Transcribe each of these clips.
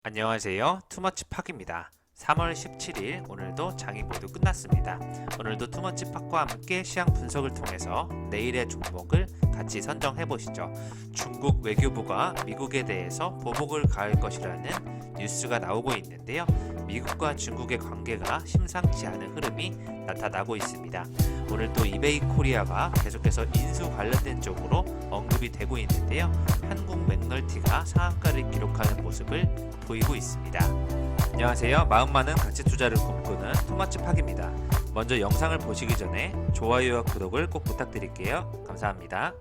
안녕하세요. 투머치팍입니다. 3월 17일 오늘도 장이 모두 끝났습니다. 오늘도 투머치팍과 함께 시황 분석을 통해서 내일의 종목을 같이 선정해 보시죠. 중국 외교부가 미국에 대해서 보복을 가할 것이라는 뉴스가 나오고 있는데요. 미국과 중국의 관계가 심상치 않은 흐름이 나타나고 있습니다. 오늘 또 이베이 코리아가 계속해서 인수 관련된 쪽으로 언급이 되고 있는데요. 한국 맥널티가 상한가를 기록하는 모습을 보이고 있습니다. 안녕하세요. 마음 많은 가치 투자를 꿈꾸는 토마츠팍입니다. 먼저 영상을 보시기 전에 좋아요와 구독을 꼭 부탁드릴게요. 감사합니다.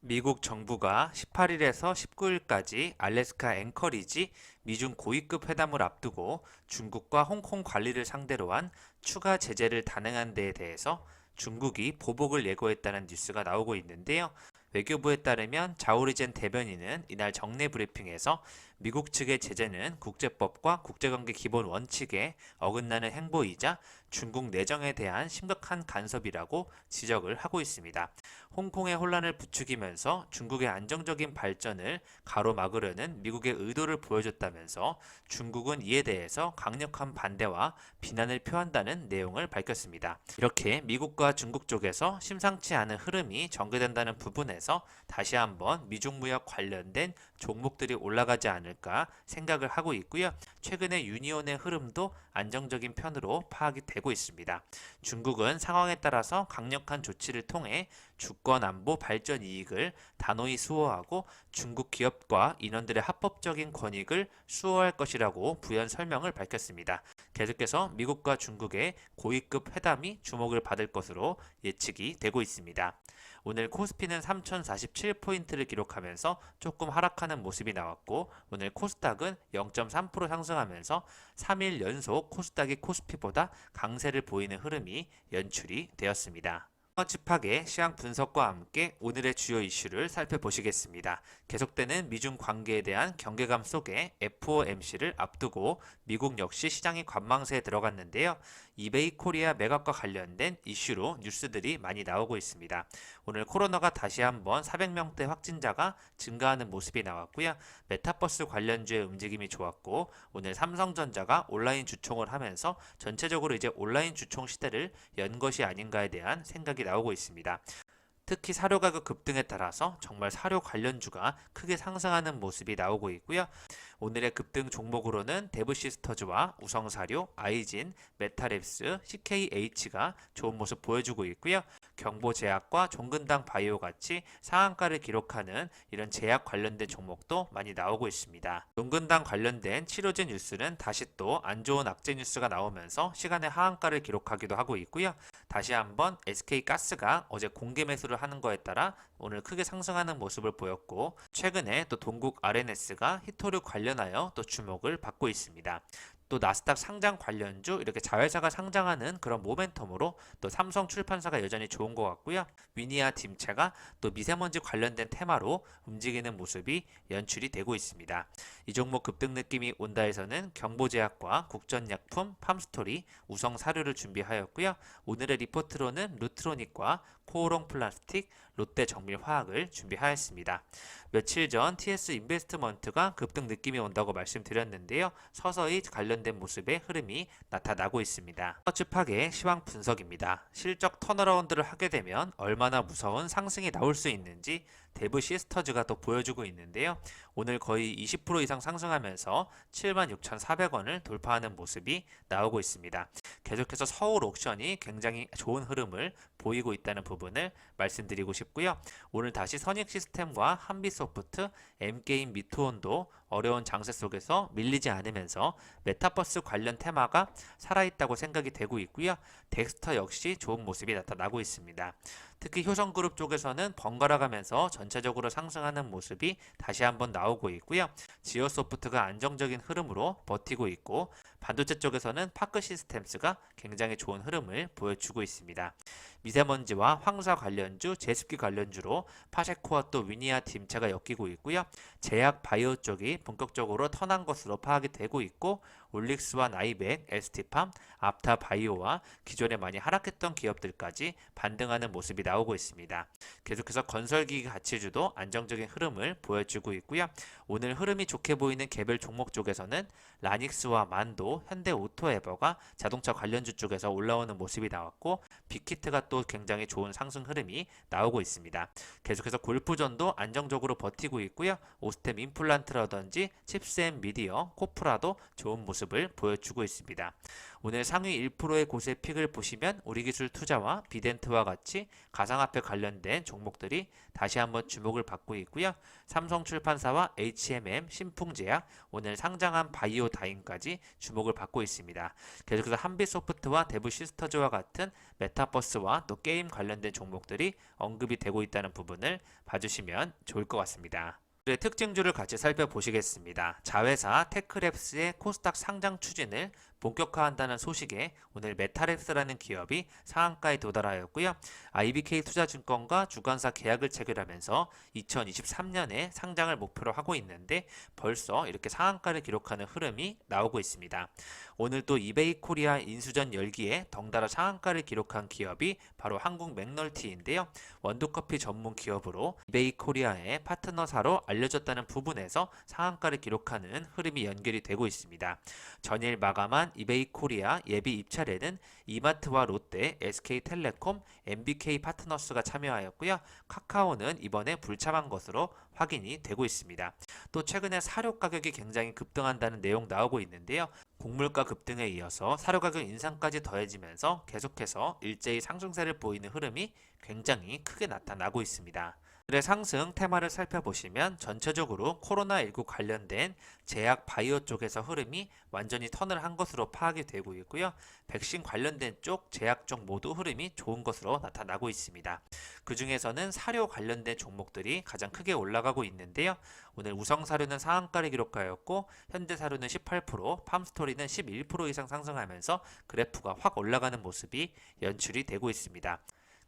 미국 정부가 18일에서 19일까지 알래스카 앵커리지 미중 고위급 회담을 앞두고 중국과 홍콩 관리를 상대로 한 추가 제재를 단행한 데에 대해서 중국이 보복을 예고했다는 뉴스가 나오고 있는데요. 외교부에 따르면 자오리젠 대변인은 이날 정례 브리핑에서 미국 측의 제재는 국제법과 국제관계 기본 원칙에 어긋나는 행보이자 중국 내정에 대한 심각한 간섭이라고 지적을 하고 있습니다. 홍콩의 혼란을 부추기면서 중국의 안정적인 발전을 가로막으려는 미국의 의도를 보여줬다면서 중국은 이에 대해서 강력한 반대와 비난을 표한다는 내용을 밝혔습니다. 이렇게 미국과 중국 쪽에서 심상치 않은 흐름이 전개된다는 부분에서 다시 한번 미중 무역 관련된 종목들이 올라가지 않을까 생각을 하고 있고요. 최근에 유니온의 흐름도 안정적인 편으로 파악이 되고 있습니다. 중국은 상황에 따라서 강력한 조치를 통해 주권 안보 발전 이익을 단호히 수호하고 중국 기업과 인원들의 합법적인 권익을 수호할 것이라고 부연 설명을 밝혔습니다. 계속해서 미국과 중국의 고위급 회담이 주목을 받을 것으로 예측이 되고 있습니다. 오늘 코스피는 3047포인트를 기록하면서 조금 하락하는 모습이 나왔고 오늘 코스닥은 0.3% 상승하면서 3일 연속 코스닥이 코스피보다 강세를 보이는 흐름이 연출이 되었습니다. 칩팍의 시황 분석과 함께 오늘의 주요 이슈를 살펴보시겠습니다. 계속되는 미중 관계에 대한 경계감 속에 FOMC를 앞두고 미국 역시 시장이 관망세에 들어갔는데요. 이베이 코리아 매각과 관련된 이슈로 뉴스들이 많이 나오고 있습니다. 오늘 코로나가 다시 한번 400명대 확진자가 증가하는 모습이 나왔고요. 메타버스 관련주의 움직임이 좋았고 오늘 삼성전자가 온라인 주총을 하면서 전체적으로 이제 온라인 주총 시대를 연 것이 아닌가에 대한 생각이 나오고 있습니다. 특히 사료 가격 급등에 따라서 정말 사료 관련주가 크게 상승하는 모습이 나오고 있고요. 오늘의 급등 종목으로는 데브시스터즈와 우성사료, 아이진, 메타랩스, CKH가 좋은 모습 보여주고 있고요. 경보제약과 종근당 바이오 같이 상한가를 기록하는 이런 제약 관련된 종목도 많이 나오고 있습니다. 종근당 관련된 치료제 뉴스는 다시 또 안 좋은 악재 뉴스가 나오면서 시간의 하한가를 기록하기도 하고 있고요. 다시 한번 SK가스가 어제 공개 매수를 하는 거에 따라 오늘 크게 상승하는 모습을 보였고 최근에 또 동국 RNS가 히토류 관련하여 또 주목을 받고 있습니다. 또 나스닥 상장 관련주 이렇게 자회사가 상장하는 그런 모멘텀으로 또 삼성 출판사가 여전히 좋은 것 같고요. 위니아 딤체가 또 미세먼지 관련된 테마로 움직이는 모습이 연출이 되고 있습니다. 이 종목 급등 느낌이 온다 해서는 경보제약과 국전약품, 팜스토리, 우성사료를 준비하였고요. 오늘의 리포트로는 루트로닉과 코오롱 플라스틱, 롯데정밀화학을 준비하였습니다. 며칠 전 TS 인베스트먼트가 급등 느낌이 온다고 말씀드렸는데요. 서서히 관련된 모습의 흐름이 나타나고 있습니다. 터치팍의 시황 분석입니다. 실적 턴어라운드를 하게 되면 얼마나 무서운 상승이 나올 수 있는지 데브 시스터즈가 또 보여주고 있는데요. 오늘 거의 20% 이상 상승하면서 76,400원을 돌파하는 모습이 나오고 있습니다. 계속해서 서울 옥션이 굉장히 좋은 흐름을 보이고 있다는 부분을 말씀드리고 싶고요. 오늘 다시 선익 시스템과 한비소프트, M게임 미투온도 어려운 장세 속에서 밀리지 않으면서 메타버스 관련 테마가 살아있다고 생각이 되고 있고요. 덱스터 역시 좋은 모습이 나타나고 있습니다. 특히 효성그룹 쪽에서는 번갈아 가면서 전체적으로 상승하는 모습이 다시 한번 나오고 있고요. 지오소프트가 안정적인 흐름으로 버티고 있고 반도체 쪽에서는 파크 시스템스가 굉장히 좋은 흐름을 보여주고 있습니다. 미세먼지와 황사 관련주, 제습기 관련주로 파세코와 또 위니아 팀체가 엮이고 있고요. 제약 바이오 쪽이 본격적으로 턴한 것으로 파악이 되고 있고 올릭스와 나이백, ST팜, 앞타바이오와 기존에 많이 하락했던 기업들까지 반등하는 모습이 나오고 있습니다. 계속해서 건설기기 가치주도 안정적인 흐름을 보여주고 있고요. 오늘 흐름이 좋게 보이는 개별 종목 쪽에서는 라닉스와 만도, 현대오토에버가 자동차 관련주 쪽에서 올라오는 모습이 나왔고 빅히트가 또 굉장히 좋은 상승 흐름이 나오고 있습니다. 계속해서 골프전도 안정적으로 버티고 있고요. 오스템 임플란트라든지 칩스앤 미디어, 코프라도 좋은 모습을 보여주고 있습니다. 오늘 상위 1%의 곳의 픽을 보시면 우리기술 투자와 비덴트와 같이 가상화폐 관련된 종목들이 다시 한번 주목을 받고 있고요. 삼성출판사와 HMM, 신풍제약, 오늘 상장한 바이오다임까지 주목을 받고 있습니다. 계속해서 한빛소프트와 대부시스터즈와 같은 메타버스와 또 게임 관련된 종목들이 언급이 되고 있다는 부분을 봐주시면 좋을 것 같습니다. 특징주를 같이 살펴보시겠습니다. 자회사 테크랩스의 코스닥 상장 추진을 본격화한다는 소식에 오늘 메타랩스라는 기업이 상한가에 도달하였고요. IBK 투자증권과 주관사 계약을 체결하면서 2023년에 상장을 목표로 하고 있는데 벌써 이렇게 상한가를 기록하는 흐름이 나오고 있습니다. 오늘 또 이베이 코리아 인수전 열기에 덩달아 상한가를 기록한 기업이 바로 한국 맥널티인데요. 원두커피 전문 기업으로 이베이 코리아의 파트너사로 알려졌다는 부분에서 상한가를 기록하는 흐름이 연결이 되고 있습니다. 전일 마감한 이베이 코리아 예비 입찰에는 이마트와 롯데, SK텔레콤, MBK 파트너스가 참여하였고요. 카카오는 이번에 불참한 것으로 확인이 되고 있습니다. 또 최근에 사료 가격이 굉장히 급등한다는 내용 나오고 있는데요. 곡물가 급등에 이어서 사료 가격 인상까지 더해지면서 계속해서 일제히 상승세를 보이는 흐름이 굉장히 크게 나타나고 있습니다. 오늘의 상승 테마를 살펴보시면 전체적으로 코로나19 관련된 제약 바이오 쪽에서 흐름이 완전히 턴을 한 것으로 파악이 되고 있고요. 백신 관련된 쪽, 제약 쪽 모두 흐름이 좋은 것으로 나타나고 있습니다. 그 중에서는 사료 관련된 종목들이 가장 크게 올라가고 있는데요. 오늘 우성사료는 상한가를 기록하였고 현대사료는 18%, 팜스토리는 11% 이상 상승하면서 그래프가 확 올라가는 모습이 연출이 되고 있습니다.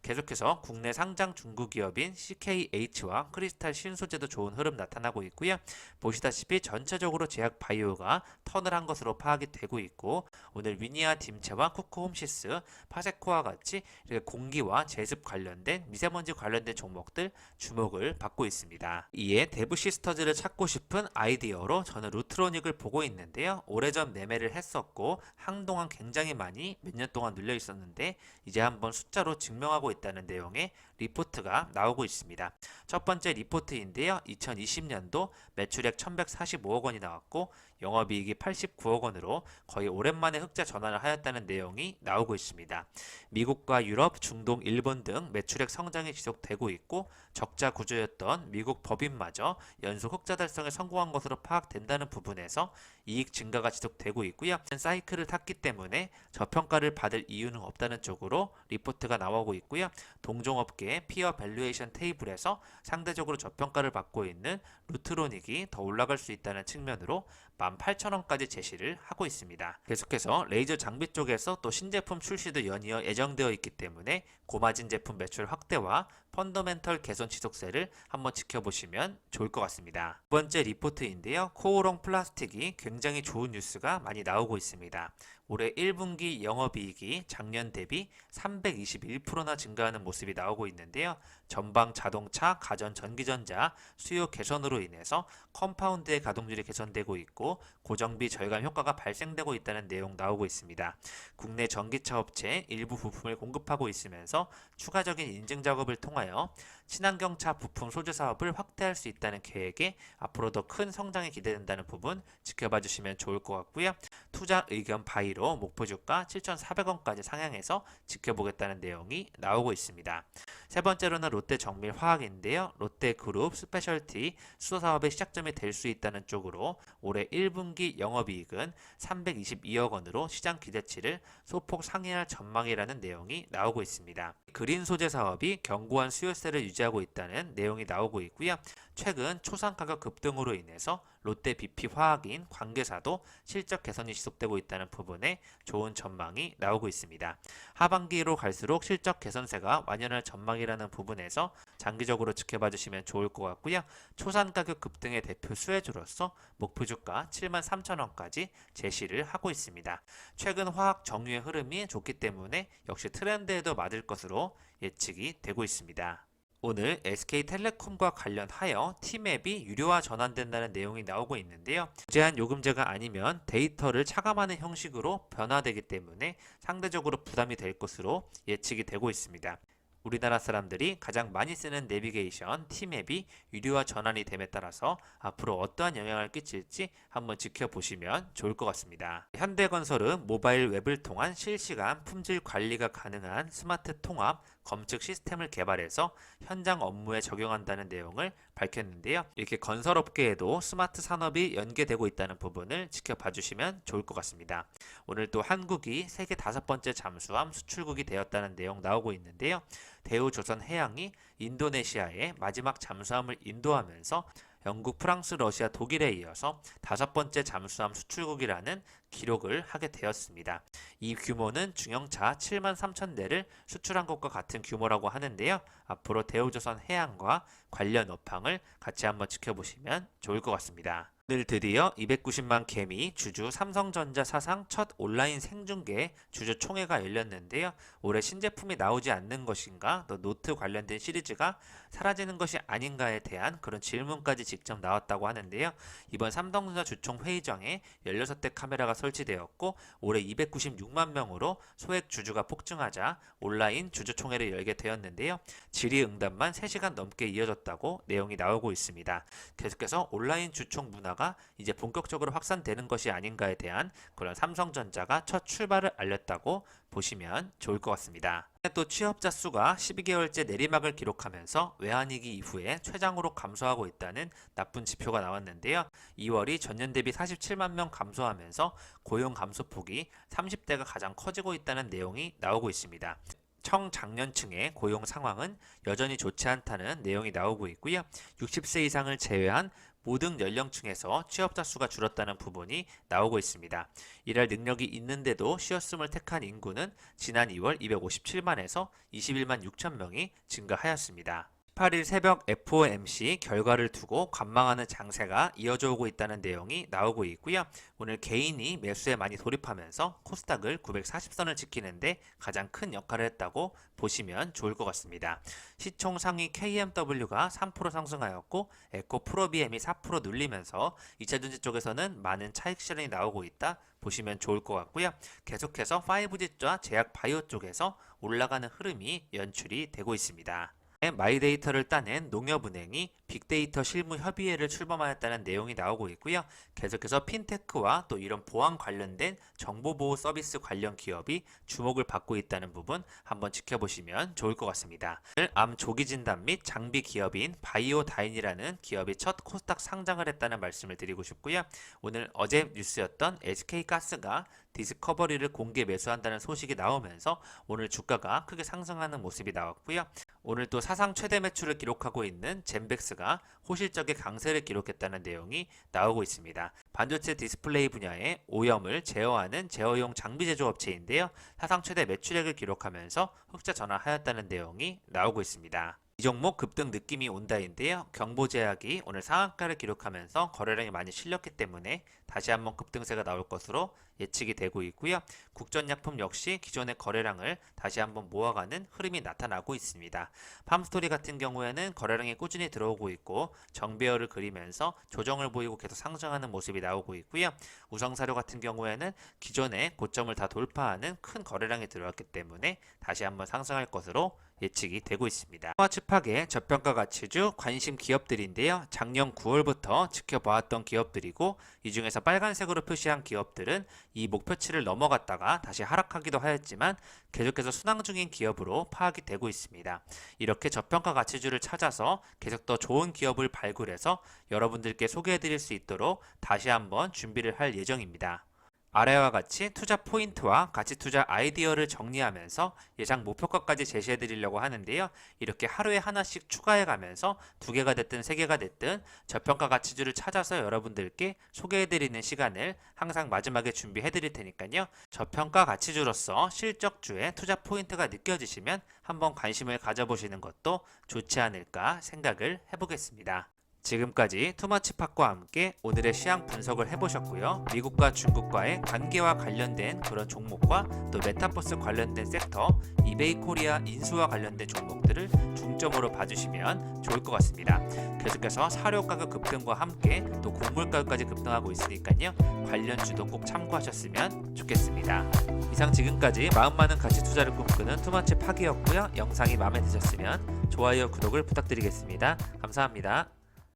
계속해서 국내 상장 중국기업인 CKH와 크리스탈 신소재도 좋은 흐름 나타나고 있고요. 보시다시피 전체적으로 제약 바이오가 턴을 한 것으로 파악이 되고 있고 오늘 위니아 딤체와 쿠크홈시스, 파세코와 같이 이렇게 공기와 제습 관련된 미세먼지 관련된 종목들 주목을 받고 있습니다. 이에 대부시스터즈를 찾고 싶은 아이디어로 저는 루트로닉을 보고 있는데요. 오래전 매매를 했었고 한동안 굉장히 많이 몇 년 동안 눌려 있었는데 이제 한번 숫자로 증명하고 있다는 내용의 리포트가 나오고 있습니다. 첫 번째 리포트인데요. 2020년도 매출액 1145억 원이 나왔고 영업이익이 89억 원으로 거의 오랜만에 흑자 전환을 하였다는 내용이 나오고 있습니다. 미국과 유럽, 중동, 일본 등 매출액 성장이 지속되고 있고 적자 구조였던 미국 법인마저 연속 흑자 달성에 성공한 것으로 파악된다는 부분에서 이익 증가가 지속되고 있고요. 사이클을 탔기 때문에 저평가를 받을 이유는 없다는 쪽으로 리포트가 나오고 있고요. 동종업계 피어 밸류에이션 테이블에서 상대적으로 저평가를 받고 있는 루트로닉이 더 올라갈 수 있다는 측면으로 18,000원까지 제시를 하고 있습니다. 계속해서 레이저 장비 쪽에서 또 신제품 출시도 연이어 예정되어 있기 때문에 고마진 제품 매출 확대와 펀더멘털 개선 지속세를 한번 지켜보시면 좋을 것 같습니다. 두 번째 리포트인데요. 코오롱 플라스틱이 굉장히 좋은 뉴스가 많이 나오고 있습니다. 올해 1분기 영업이익이 작년 대비 321%나 증가하는 모습이 나오고 있는데요. 전방 자동차, 가전 전기전자 수요 개선으로 인해서 컴파운드의 가동률이 개선되고 있고 고정비 절감 효과가 발생되고 있다는 내용 나오고 있습니다. 국내 전기차 업체 일부 부품을 공급하고 있으면서 추가적인 인증 작업을 통하여 친환경차 부품 소재 사업을 확대할 수 있다는 계획에 앞으로 더 큰 성장이 기대된다는 부분 지켜봐 주시면 좋을 것 같고요. 투자 의견 바이로 목표 주가 7,400원까지 상향해서 지켜보겠다는 내용이 나오고 있습니다. 세 번째로는 롯데 정밀화학인데요. 롯데그룹 스페셜티 수소 사업의 시작점이 될 수 있다는 쪽으로 올해 1분기 영업이익은 322억 원으로 시장 기대치를 소폭 상회할 전망이라는 내용이 나오고 있습니다. 그린 소재 사업이 견고한 수요세를 유지하고 있다는 내용이 나오고 있고요. 최근 초산 가격 급등으로 인해서 롯데 BP 화학인 관계사도 실적 개선이 지속되고 있다는 부분에 좋은 전망이 나오고 있습니다. 하반기로 갈수록 실적 개선세가 완연할 전망이라는 부분에서 장기적으로 지켜봐 주시면 좋을 것 같고요. 초산 가격 급등의 대표 수혜주로서 목표 주가 73,000원까지 제시를 하고 있습니다. 최근 화학 정유의 흐름이 좋기 때문에 역시 트렌드에도 맞을 것으로 예측이 되고 있습니다. 오늘 SK텔레콤과 관련하여 T맵이 유료화 전환된다는 내용이 나오고 있는데요. 무제한 요금제가 아니면 데이터를 차감하는 형식으로 변화되기 때문에 상대적으로 부담이 될 것으로 예측이 되고 있습니다. 우리나라 사람들이 가장 많이 쓰는 내비게이션 T맵이 유료화 전환이 됨에 따라서 앞으로 어떠한 영향을 끼칠지 한번 지켜보시면 좋을 것 같습니다. 현대건설은 모바일 웹을 통한 실시간 품질 관리가 가능한 스마트 통합 검측 시스템을 개발해서 현장 업무에 적용한다는 내용을 밝혔는데요. 이렇게 건설업계에도 스마트 산업이 연계되고 있다는 부분을 지켜봐 주시면 좋을 것 같습니다. 오늘 또 한국이 세계 5번째 잠수함 수출국이 되었다는 내용 나오고 있는데요. 대우조선해양이 인도네시아에 마지막 잠수함을 인도하면서 영국, 프랑스, 러시아, 독일에 이어서 5번째 잠수함 수출국이라는 기록을 하게 되었습니다. 이 규모는 중형차 73,000대를 수출한 것과 같은 규모라고 하는데요. 앞으로 대우조선해양과 관련 업황을 같이 한번 지켜보시면 좋을 것 같습니다. 오늘 드디어 290만 개미 주주 삼성전자 사상 첫 온라인 생중계 주주 총회가 열렸는데요. 올해 신제품이 나오지 않는 것인가, 또 노트 관련된 시리즈가 사라지는 것이 아닌가에 대한 그런 질문까지 직접 나왔다고 하는데요. 이번 삼성전자 주총 회의장에 16대 카메라가 설치되었고 올해 296만 명으로 소액 주주가 폭증하자 온라인 주주총회를 열게 되었는데요. 질의응답만 3시간 넘게 이어졌다고 내용이 나오고 있습니다. 계속해서 온라인 주총 문화가 이제 본격적으로 확산되는 것이 아닌가에 대한 그런 삼성전자가 첫 출발을 알렸다고 보시면 좋을 것 같습니다. 또 취업자 수가 12개월째 내리막을 기록하면서 외환위기 이후에 최장으로 감소하고 있다는 나쁜 지표가 나왔는데요. 2월이 전년 대비 47만 명 감소하면서 고용 감소폭이 30대가 가장 커지고 있다는 내용이 나오고 있습니다. 청장년층의 고용 상황은 여전히 좋지 않다는 내용이 나오고 있고요. 60세 이상을 제외한 모든 연령층에서 취업자 수가 줄었다는 부분이 나오고 있습니다. 일할 능력이 있는데도 쉬었음을 택한 인구는 지난 2월 257만에서 21만 6천 명이 증가하였습니다. 18일 새벽 FOMC 결과를 두고 관망하는 장세가 이어져 오고 있다는 내용이 나오고 있고요. 오늘 개인이 매수에 많이 돌입하면서 코스닥을 940선을 지키는데 가장 큰 역할을 했다고 보시면 좋을 것 같습니다. 시총 상위 KMW가 3% 상승하였고 에코프로비엠이 4% 눌리면서 2차전지 쪽에서는 많은 차익 실현이 나오고 있다 보시면 좋을 것 같고요. 계속해서 5G와 제약 바이오 쪽에서 올라가는 흐름이 연출이 되고 있습니다. 마이데이터를 따낸 농협은행이 빅데이터 실무 협의회를 출범하였다는 내용이 나오고 있고요. 계속해서 핀테크와 또 이런 보안 관련된 정보보호 서비스 관련 기업이 주목을 받고 있다는 부분 한번 지켜보시면 좋을 것 같습니다. 오늘 암 조기 진단 및 장비 기업인 바이오다인이라는 기업이 첫 코스닥 상장을 했다는 말씀을 드리고 싶고요. 오늘 어제 뉴스였던 SK가스가 디스커버리를 공개 매수한다는 소식이 나오면서 오늘 주가가 크게 상승하는 모습이 나왔고요. 오늘 또 사상 최대 매출을 기록하고 있는 젠백스가 호실적의 강세를 기록했다는 내용이 나오고 있습니다. 반도체 디스플레이 분야의 오염을 제어하는 제어용 장비 제조업체인데요. 사상 최대 매출액을 기록하면서 흑자 전환하였다는 내용이 나오고 있습니다. 이 종목 급등 느낌이 온다인데요. 경보제약이 오늘 상한가를 기록하면서 거래량이 많이 실렸기 때문에 다시 한번 급등세가 나올 것으로 예측이 되고 있고요. 국전약품 역시 기존의 거래량을 다시 한번 모아가는 흐름이 나타나고 있습니다. 팜스토리 같은 경우에는 거래량이 꾸준히 들어오고 있고 정배열을 그리면서 조정을 보이고 계속 상승하는 모습이 나오고 있고요. 우성사료 같은 경우에는 기존의 고점을 다 돌파하는 큰 거래량이 들어왔기 때문에 다시 한번 상승할 것으로 예측이 되고 있습니다. 스마츠팍의 저평가 가치주 관심 기업들인데요. 작년 9월부터 지켜봐왔던 기업들이고 이 중에서 빨간색으로 표시한 기업들은 이 목표치를 넘어갔다가 다시 하락하기도 하였지만 계속해서 순항 중인 기업으로 파악이 되고 있습니다. 이렇게 저평가 가치주를 찾아서 계속 더 좋은 기업을 발굴해서 여러분들께 소개해드릴 수 있도록 다시 한번 준비를 할 예정입니다. 아래와 같이 투자 포인트와 가치 투자 아이디어를 정리하면서 예상 목표가까지 제시해 드리려고 하는데요. 이렇게 하루에 하나씩 추가해 가면서 2개가 됐든 3개가 됐든 저평가 가치주를 찾아서 여러분들께 소개해 드리는 시간을 항상 마지막에 준비해 드릴 테니까요. 저평가 가치주로서 실적주의 투자 포인트가 느껴지시면 한번 관심을 가져보시는 것도 좋지 않을까 생각을 해보겠습니다. 지금까지 투머치팟과 함께 오늘의 시황 분석을 해보셨고요. 미국과 중국과의 관계와 관련된 그런 종목과 또 메타버스 관련된 섹터, 이베이 코리아 인수와 관련된 종목들을 중점으로 봐주시면 좋을 것 같습니다. 계속해서 사료 가격 급등과 함께 또 곡물 가격까지 급등하고 있으니까요. 관련주도 꼭 참고하셨으면 좋겠습니다. 이상 지금까지 마음 많은 가치 투자를 꿈꾸는 투머치팟이었고요. 영상이 마음에 드셨으면 좋아요, 구독을 부탁드리겠습니다. 감사합니다.